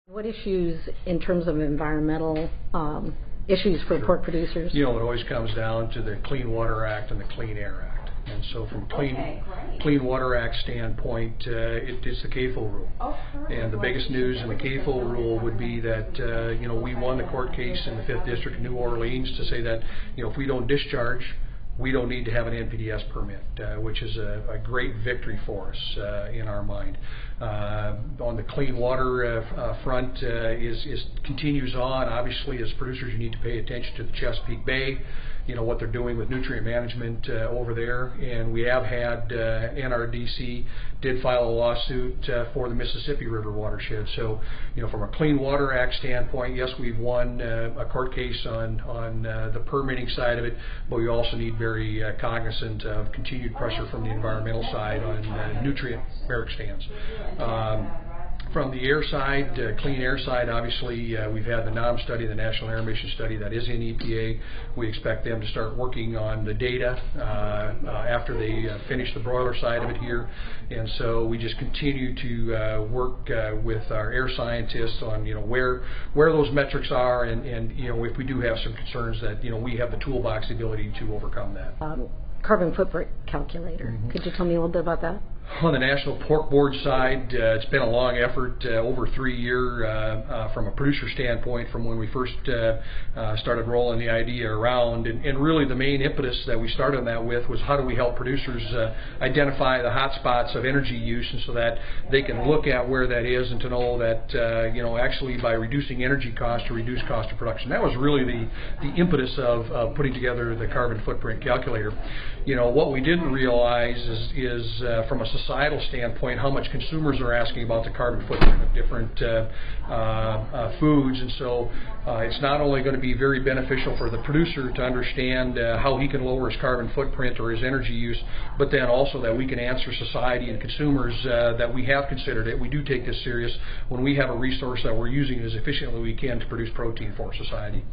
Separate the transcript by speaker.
Speaker 1: What issues in terms of environmental issues for pork producers?
Speaker 2: You know, it always comes down to the Clean Water Act and the Clean Air Act. And so from a Clean Water Act standpoint, it's the CAFO rule. And the biggest news in the CAFO rule would be that, you know, we won the court case in the 5th District of New Orleans to say that, you know, if we don't discharge, we don't need to have an NPDES permit, which is a great victory for us in our mind. On the clean water front, continues on. Obviously, as producers, you need to pay attention to the Chesapeake Bay, you know, what they're doing with nutrient management over there. And we have had NRDC did file a lawsuit for the Mississippi River watershed. So, you know, from a Clean Water Act standpoint, yes, we've won a court case on the permitting side of it, but we also need very cognizant of continued pressure from the environmental side on nutrient barrack stands. From the air side, clean air side, obviously we've had the NOM study, the National Air Emission Study, that is in EPA. We expect them to start working on the data after they finish the broiler side of it here. And so we just continue to work with our air scientists on, you know, where those metrics are, and you know, if we do have some concerns, that, you know, we have the toolbox ability to overcome that.
Speaker 1: Carbon footprint calculator. Could you tell me a little bit about that?
Speaker 2: On the National Pork Board side, it's been a long effort, over 3 years from a producer standpoint, from when we first started rolling the idea around. And really the main impetus that we started on that with was, how do we help producers identify the hot spots of energy use, and so that they can look at where that is and to know that, you know, actually by reducing energy costs to reduce cost of production. That was really the impetus of putting together the carbon footprint calculator. You know, what we didn't realize is from a societal standpoint, how much consumers are asking about the carbon footprint of different foods. And so it's not only going to be very beneficial for the producer to understand how he can lower his carbon footprint or his energy use, but then also that we can answer society and consumers that we have considered it. We do take this serious when we have a resource that we're using as efficiently as we can to produce protein for society.